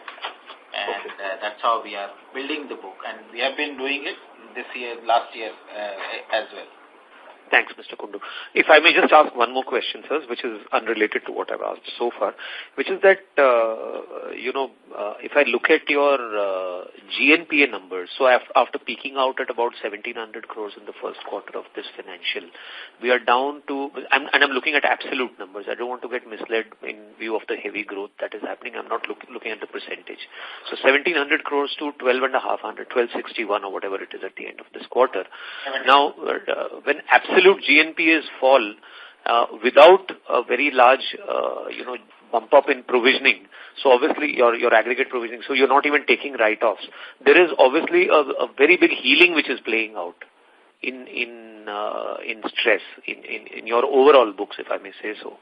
And that's how we are building the book. And we have been doing it this year, last year as well. Thanks, Mr. Kundu. If I may just ask one more question, sir, which is unrelated to what I've asked so far, which is that, if I look at your GNPA numbers, so after peaking out at about 1,700 crores in the first quarter of this financial, we are down to, and I'm looking at absolute numbers. I don't want to get misled in view of the heavy growth that is happening. I'm not looking at the percentage. So 1,700 crores to 1,250, 1,261 or whatever it is at the end of this quarter. Now, when absolute GNPAs fall without a very large, bump up in provisioning, so obviously your aggregate provisioning, so you're not even taking write-offs. There is obviously a very big healing which is playing out in stress in your overall books, if I may say so.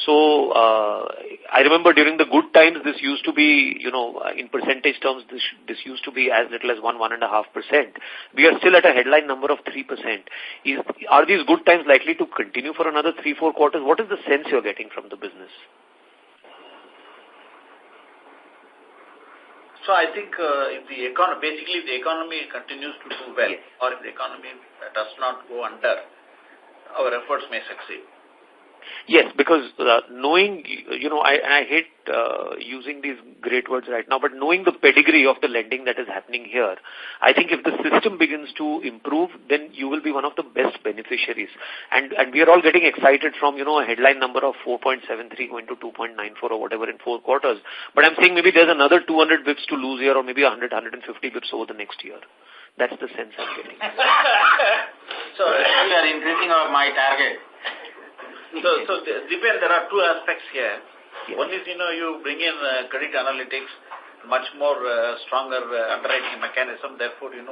So I remember during the good times, this used to be, in percentage terms, this used to be as little as 1.5%. We are still at a headline number of 3%. Are these good times likely to continue for another 3-4 quarters? What is the sense you're getting from the business? So I think if the economy continues to do well, or if the economy does not go under, our efforts may succeed. Yes, because knowing, I hate using these great words right now, but knowing the pedigree of the lending that is happening here, I think if the system begins to improve, then you will be one of the best beneficiaries. And we are all getting excited from, a headline number of 4.73 going to 2.94 or whatever in 4 quarters. But I'm saying maybe there's another 200 bips to lose here or maybe 150 bips over the next year. That's the sense I'm getting. So we are increasing my target. So Dipen, there are 2 aspects here. Yes. One is, you bring in credit analytics, much more stronger underwriting mechanism. Therefore, you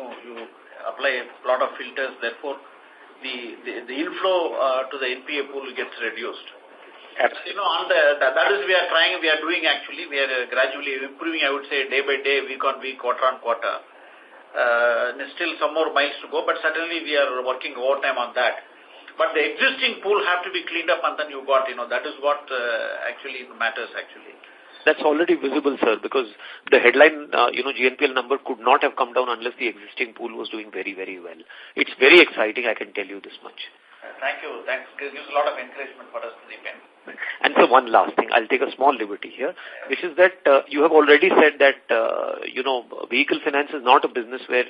apply a lot of filters. Therefore, the inflow to the NPA pool gets reduced. Absolutely. That is we are trying, we are doing actually. We are gradually improving, I would say, day by day, week on week, quarter on quarter. There's still some more miles to go, but certainly we are working overtime on that. But the existing pool have to be cleaned up and then you got, that is what actually matters actually. That's already visible, sir, because the headline, GNPL number could not have come down unless the existing pool was doing very, very well. It's very exciting, I can tell you this much. Thank you. Thanks. It gives a lot of encouragement for us to depend. And so one last thing, I'll take a small liberty here, which is that you have already said that, vehicle finance is not a business where,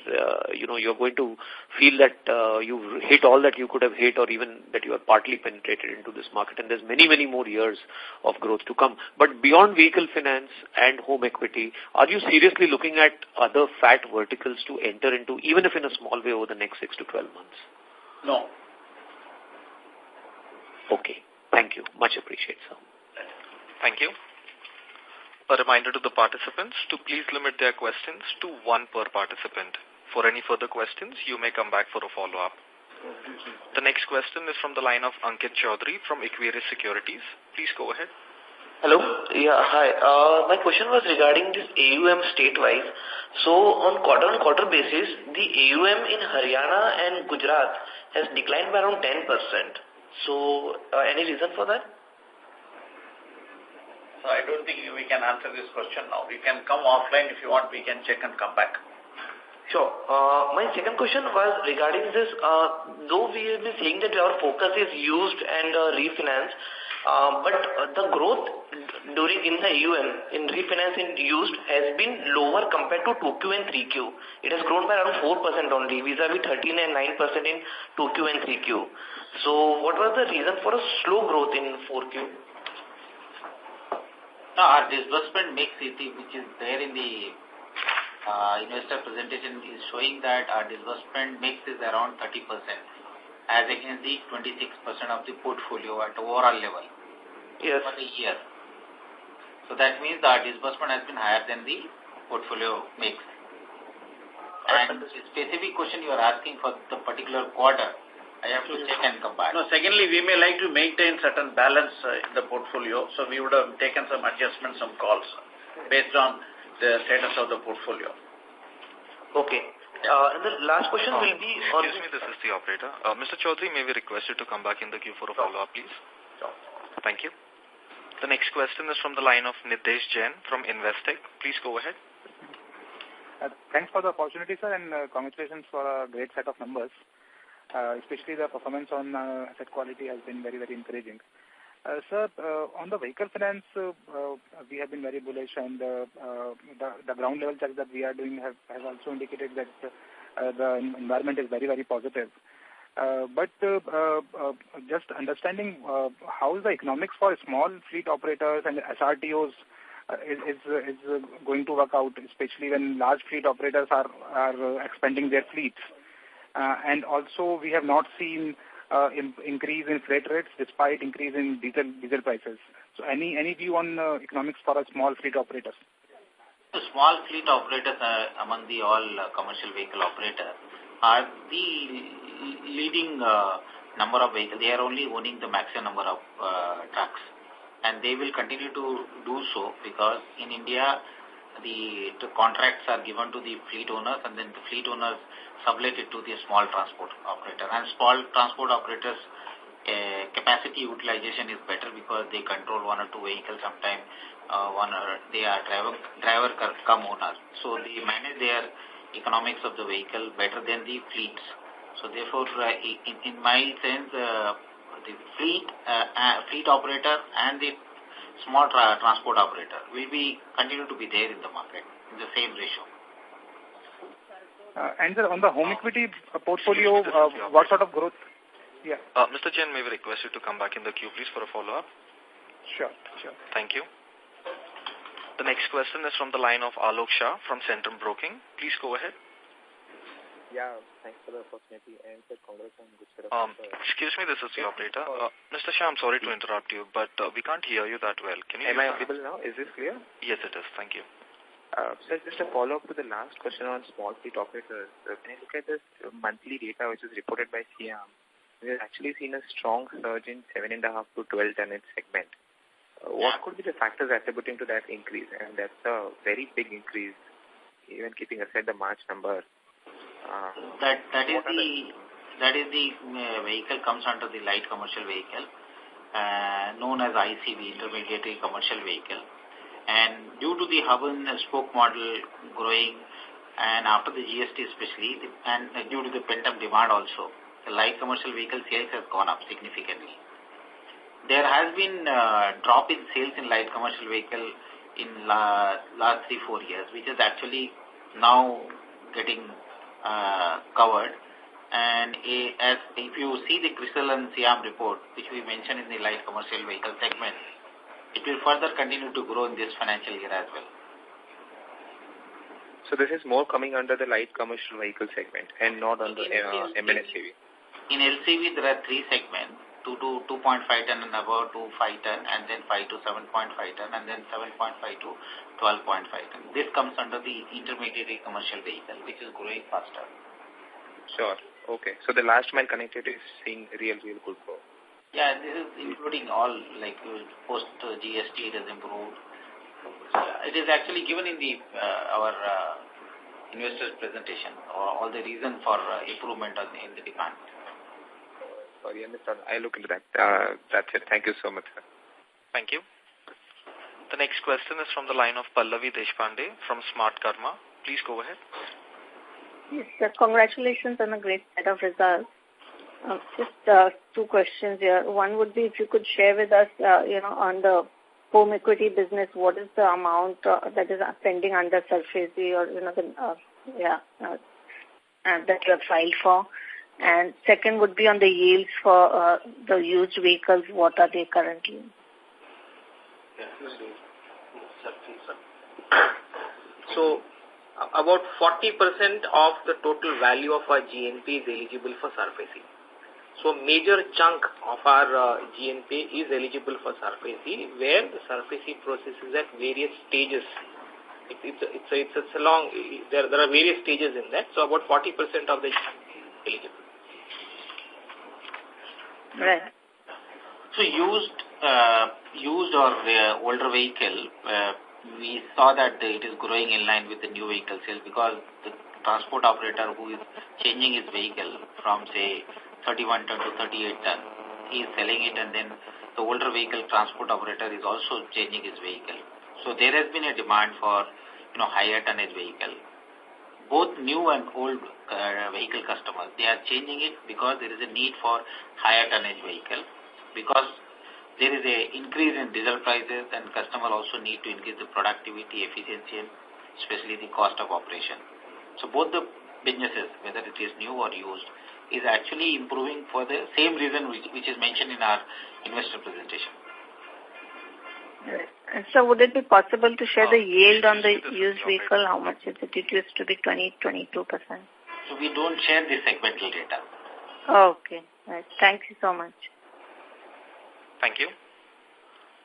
you're going to feel that you've hit all that you could have hit or even that you are partly penetrated into this market. And there's many, many more years of growth to come. But beyond vehicle finance and home equity, are you seriously looking at other fat verticals to enter into, even if in a small way over the next 6 to 12 months? No. Okay. Thank you. Much appreciated, sir. Thank you. A reminder to the participants to please limit their questions to 1 per participant. For any further questions, you may come back for a follow-up. The next question is from the line of Ankit Chaudhary from Equirus Securities. Please go ahead. Hello. Yeah, hi. My question was regarding this AUM state-wise. So on quarter-on-quarter basis, the AUM in Haryana and Gujarat has declined by around 10%. So, any reason for that? So, I don't think we can answer this question now. We can come offline if you want. We can check and come back. Sure. My second question was regarding this. Though we have been saying that our focus is used and refinance, but the growth in the AUM in refinance and used has been lower compared to 2Q and 3Q. It has grown by around 4% only, vis-a-vis 13 and 9% in 2Q and 3Q. So what was the reason for a slow growth in 4Q? No, our disbursement mix, which is there in the investor presentation, is showing that our disbursement mix is around 30%, as against the 26% of the portfolio at overall level. Yes. For the year. So that means our disbursement has been higher than the portfolio mix. And the specific question you are asking for the particular quarter, I have to check and come back. No, secondly, we may like to maintain certain balance in the portfolio, so we would have taken some adjustments, some calls based on the status of the portfolio. Okay. And the last question will be on... Excuse me, this is the operator. Mr. Chaudhary, may we request you to come back in the queue for a follow-up, please? Sure. Thank you. The next question is from the line of Nitesh Jain from Investec. Please go ahead. Thanks for the opportunity, sir, and congratulations for a great set of numbers. Especially the performance on asset quality has been very, very encouraging. Sir, on the vehicle finance, we have been very bullish, and the ground level checks that we are doing have also indicated that the environment is very, very positive. But just understanding how is the economics for small fleet operators and SRTOs is going to work out, especially when large fleet operators are expanding their fleets. And also we have not seen increase in freight rates despite increase in diesel prices. So any view on economics for a small fleet operators? The small fleet operators are among the all commercial vehicle operators are the leading number of vehicles. They are only owning the maximum number of trucks, and they will continue to do so because in India the contracts are given to the fleet owners, and then the fleet owners sublet it to the small transport operator. And small transport operators capacity utilization is better because they control 1 or 2 vehicles. Sometimes they are driver come owner, so they manage their economics of the vehicle better than the fleets. So therefore, in my sense, the fleet operator and the small transport operator will be continue to be there in the market in the same ratio. And on the home equity portfolio, what sort of growth? Yeah. Mr. Jain, may we request you to come back in the queue, please, for a follow-up? Sure. Thank you. The next question is from the line of Alok Shah from Centrum Broking. Please go ahead. Yeah, thanks for the opportunity and congrats on good set of excuse me, this is the operator. Mr. Shah, I'm sorry to interrupt you, but we can't hear you that well. Can you? Am I audible now? Is this clear? Yes, it is. Thank you. So just a follow-up to the last question on small fleet operators. When you look at this monthly data which is reported by SIAM, we have actually seen a strong surge in 7.5 to 12 tonnage segment. What could be the factors attributing to that increase? And that's a very big increase, even keeping aside the March number. That is the vehicle comes under the light commercial vehicle, known as ICV, intermediate commercial vehicle. And due to the hub and spoke model growing, and after the GST especially, and due to the pent-up demand also, the light commercial vehicle sales has gone up significantly. There has been a drop in sales in light commercial vehicle in last 3-4 years, which is actually now getting covered. And as if you see the Crystal and Siam report, which we mentioned in the light commercial vehicle segment, it will further continue to grow in this financial year as well. So this is more coming under the light commercial vehicle segment and not under MNSCV. In LCV, there are 3 segments, 2 to 2.5 ton and above to 5 ton, and then 5 to 7.5 ton, and then 7.5 to 12.5 ton. This comes under the intermediate commercial vehicle, which is growing faster. Sure. Okay. So the last mile connectivity is seeing real good growth. Yeah, this is including all, like post GST it has improved. It is actually given in the our investors presentation, all the reason for improvement in the demand. Sorry, understand. I'll look into that. That's it. Thank you so much, sir. Thank you. The next question is from the line of Pallavi Deshpande from Smart Karma. Please go ahead. Yes, sir. Congratulations on a great set of results. Just 2 questions here. One would be if you could share with us, on the home equity business, what is the amount that is pending under SARFAESI or, that you have filed for? And second would be on the yields for the used vehicles. What are they currently? So, about 40% of the total value of our GNP is eligible for SARFAESI. So, major chunk of our GNP is eligible for SARFAESI, where the SARFAESI process is at various stages. It's a long. There are various stages in that. So, about 40% of the GNP is eligible. Right. So used or older vehicle, we saw that it is growing in line with the new vehicle sales because the transport operator who is changing his vehicle from say 31 ton to 38 ton, he is selling it, and then the older vehicle transport operator is also changing his vehicle. So there has been a demand for higher tonnage vehicle. Both new and old vehicle customers, they are changing it because there is a need for higher tonnage vehicle, because there is a increase in diesel prices and customer also need to increase the productivity, efficiency, and especially the cost of operation. So both the businesses, whether it is new or used, is actually improving for the same reason which is mentioned in our investor presentation. And so would it be possible to share the yield on the used vehicle? How much is it? It used to be 22%. So we don't share the segmental data. Okay. Right. Thank you so much. Thank you.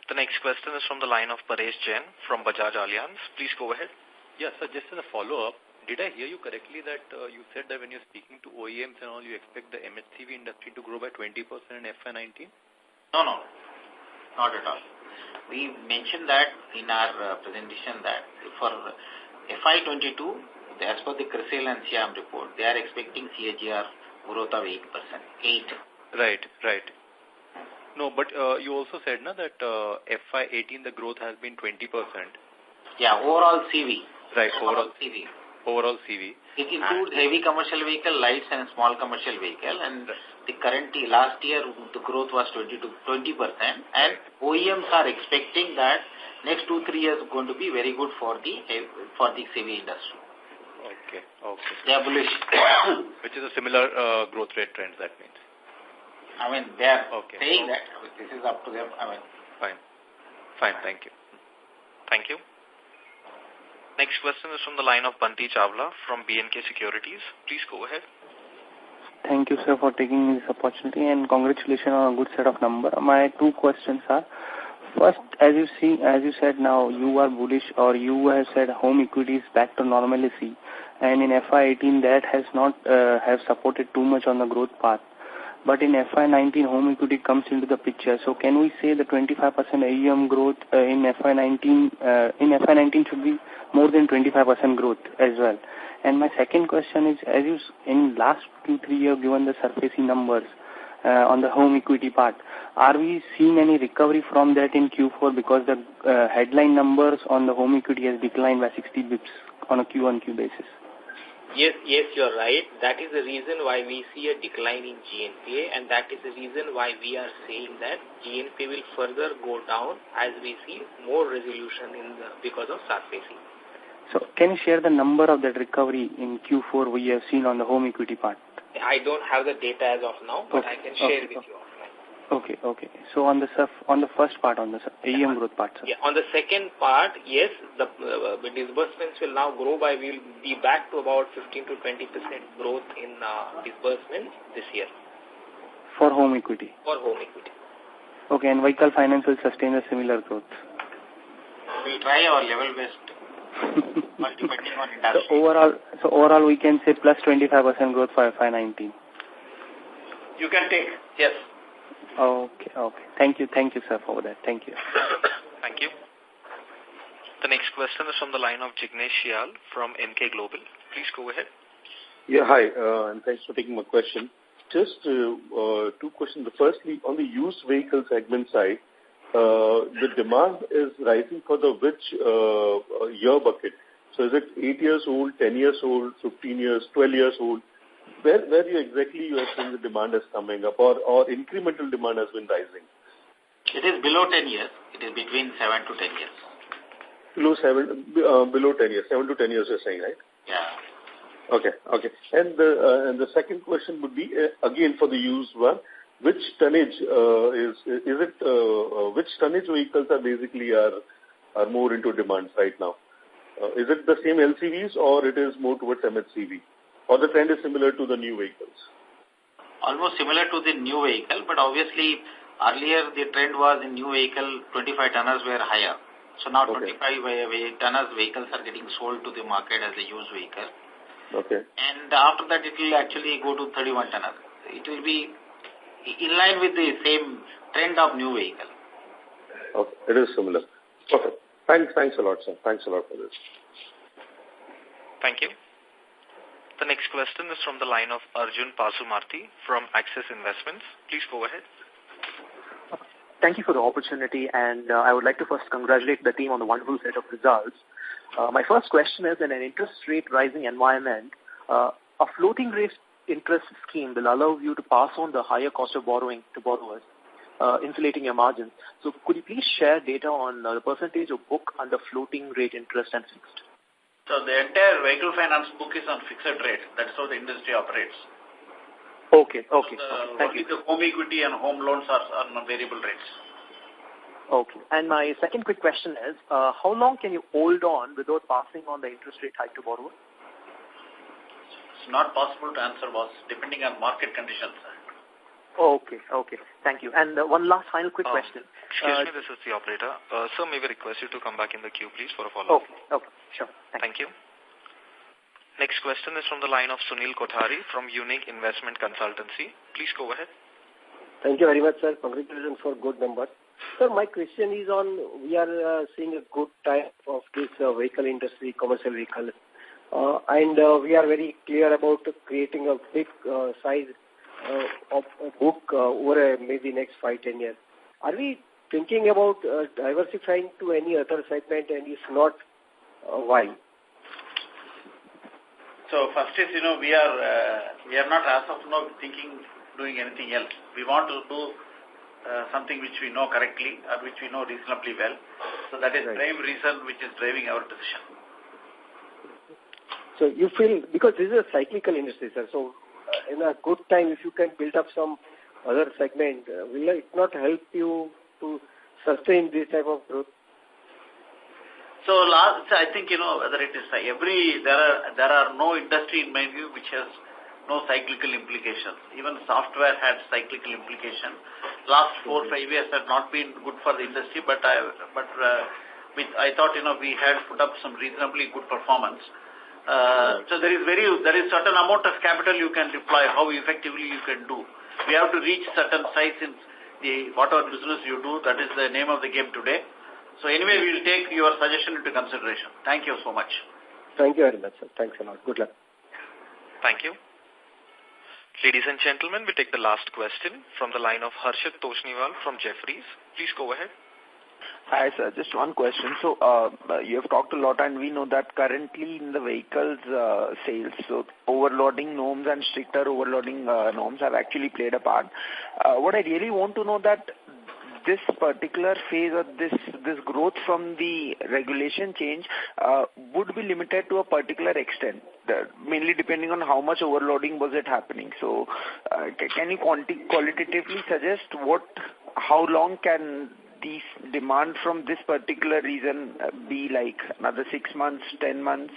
The next question is from the line of Paresh Jain from Bajaj Allianz. Please go ahead. Yes, sir. Just as a follow-up, did I hear you correctly that you said that when you're speaking to OEMs and all, you expect the MHCV industry to grow by 20% in FY19? No. Not at all. We mentioned that in our presentation that for FY22, as per the CRISIL and SIAM report, they are expecting CAGR growth of 8%. 8. Right. No, but you also said that FY18 the growth has been 20%. Yeah, overall CV. Right, overall CV. Overall CV. It includes heavy commercial vehicle, lights and small commercial vehicle, and the last year the growth was 20%, and OEMs are expecting that next 2-3 years is going to be very good for the CV industry. Okay. They are bullish. Which is a similar growth rate trend, that means. I mean, they are saying that. This is up to them. Fine. Thank you. Thank you. Next question is from the line of Banti Chawla from B&K Securities. Please go ahead. Thank you, sir, for taking this opportunity, and congratulations on a good set of numbers. My two questions are, first, as you said now, you are bullish, or you have said home equity is back to normalcy, and in FY18 that has not have supported too much on the growth path. But in FY19, home equity comes into the picture. So can we say the 25% AUM growth in FY19 should be more than 25% growth as well? And my second question is, as you in last 2-3 years given the SARFAESI numbers on the home equity part, are we seeing any recovery from that in Q4 because the headline numbers on the home equity has declined by 60 bips on a Q-on-Q basis? Yes, you're right. That is the reason why we see a decline in GNPA, and that is the reason why we are saying that GNPA will further go down as we see more resolution because of SARFAESI. So can you share the number of that recovery in Q4 we have seen on the home equity part? I don't have the data as of now, but I can share with you offline. Okay. So on the first part, on the AUM growth part, sir. Yeah, on the second part, yes, the disbursements will now grow by, we'll be back to about 15 to 20% growth in disbursements this year. For home equity? For home equity. Okay, and vehicle finance will sustain a similar growth? We'll try our level best. But depending on industry. So overall we can say plus 25% growth for FY19. You can take, yes. Okay. Thank you, sir, for that. Thank you. Thank you. The next question is from the line of Jignesh Shial from Emkay Global. Please go ahead. Yeah, hi, and thanks for taking my question. Just two questions. Firstly, on the used vehicle segment side, the demand is rising for the which year bucket? So is it 8 years old, 10 years old, 15 years, 12 years old? Where exactly you are seeing the demand is coming up, or incremental demand has been rising? It is below 10 years. It is between 7 to 10 years. Below 10 years, 7 to 10 years you're saying, right? Yeah. Okay. And the second question would be, again for the used one, which tonnage which tonnage vehicles are basically are more into demand right now? Is it the same LCVs or it is more towards MHCV? Or the trend is similar to the new vehicles? Almost similar to the new vehicle, but obviously earlier the trend was in new vehicle 25 tonners were higher. So now 25 tonners vehicles are getting sold to the market as a used vehicle. Okay. And after that it will actually go to 31 tonners. It will be in line with the same trend of new vehicle. Okay, it is similar. Okay. Thanks a lot, sir. Thanks a lot for this. Thank you. The next question is from the line of Arjun Pasumarthi from Axis Investments. Please go ahead. Thank you for the opportunity, and I would like to first congratulate the team on the wonderful set of results. My first question is, in an interest rate rising environment, a floating rate interest scheme will allow you to pass on the higher cost of borrowing to borrowers, insulating your margins. So could you please share data on the percentage of book under floating rate interest and fixed? So the entire vehicle finance book is on fixed rate. That's how the industry operates. Okay. Thank you. The home equity and home loans are on variable rates. Okay. And my second quick question is, how long can you hold on without passing on the interest rate hike to borrower? It's not possible to answer, boss, depending on market conditions. Okay. Thank you. And one last final quick question. Excuse me, this is the operator. Sir, may we request you to come back in the queue, please, for a follow-up? Okay, sure. Thank you. Next question is from the line of Sunil Kothari from Unique Investment Consultancy. Please go ahead. Thank you very much, sir. Congratulations for good numbers. Sir, my question is on, we are seeing a good type of this vehicle industry, commercial vehicle, and we are very clear about creating a big size of a book over maybe next 5-10 years. Are we thinking about diversifying to any other segment, and if not, why? So first is, we are not as of now thinking doing anything else. We want to do something which we know correctly or which we know reasonably well. So that is the prime reason which is driving our decision. So you feel, because this is a cyclical industry, sir, so in a good time, if you can build up some other segment, will it not help you to sustain this type of growth? So I think, whether it is there are no industry in my view which has no cyclical implications. Even software had cyclical implication. Last 4 or 5 years have not been good for the industry, but I thought, we had put up some reasonably good performance. So there is certain amount of capital you can deploy, how effectively you can do. We have to reach certain size in whatever business you do. That is the name of the game today. So anyway, we will take your suggestion into consideration. Thank you so much. Thank you very much, sir. Thanks a lot. Good luck. Thank you. Ladies and gentlemen, we take the last question from the line of Harshit Toshniwal from Jefferies. Please go ahead. Hi, sir. Just one question. So, you have talked a lot, and we know that currently in the vehicles sales, so overloading norms and stricter overloading norms have actually played a part. What I really want to know that this particular phase of this growth from the regulation change would be limited to a particular extent, mainly depending on how much overloading was it happening. So, can you qualitatively suggest how long can these demand from this particular reason be, like another 6 months, 10 months?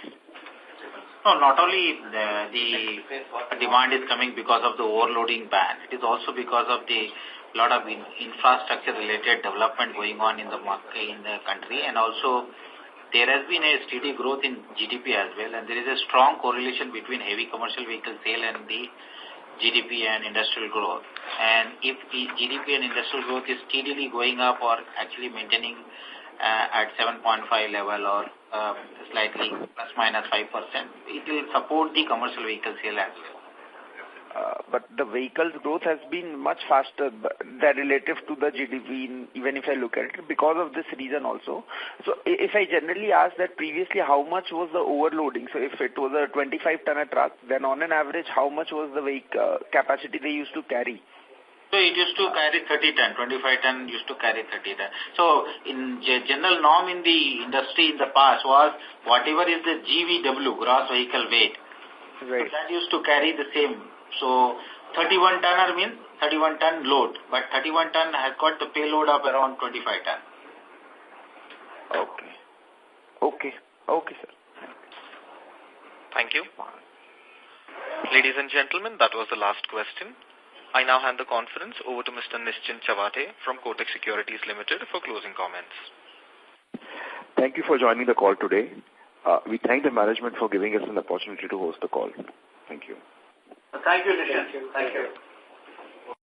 No, not only the demand is coming because of the overloading ban. It is also because of the lot of infrastructure related development going on in the market, in the country, and also there has been a steady growth in GDP as well, and there is a strong correlation between heavy commercial vehicle sale and the GDP and industrial growth. And if GDP and industrial growth is steadily going up or actually maintaining at 7.5 level or slightly plus minus 5%, it will support the commercial vehicle sale as well. But the vehicles growth has been much faster than relative to the GDP, even if I look at it, because of this reason also. So if I generally ask that previously how much was the overloading, so if it was a 25-ton truck, then on an average how much was the vehicle capacity they used to carry? So it used to carry 30 ton, 25 ton used to carry 30 ton. So in general norm in the industry in the past was whatever is the GVW, gross vehicle weight, right. So that used to carry the same. So 31 tonner means 31 ton load, but 31 ton has got the payload of around 25 ton. Okay, sir. Thank you. Ladies and gentlemen, that was the last question. I now hand the conference over to Mr. Nischint Chawathe from Kotak Securities Limited for closing comments. Thank you for joining the call today. We thank the management for giving us an opportunity to host the call. Thank you. Thank you, Nischint. Thank you.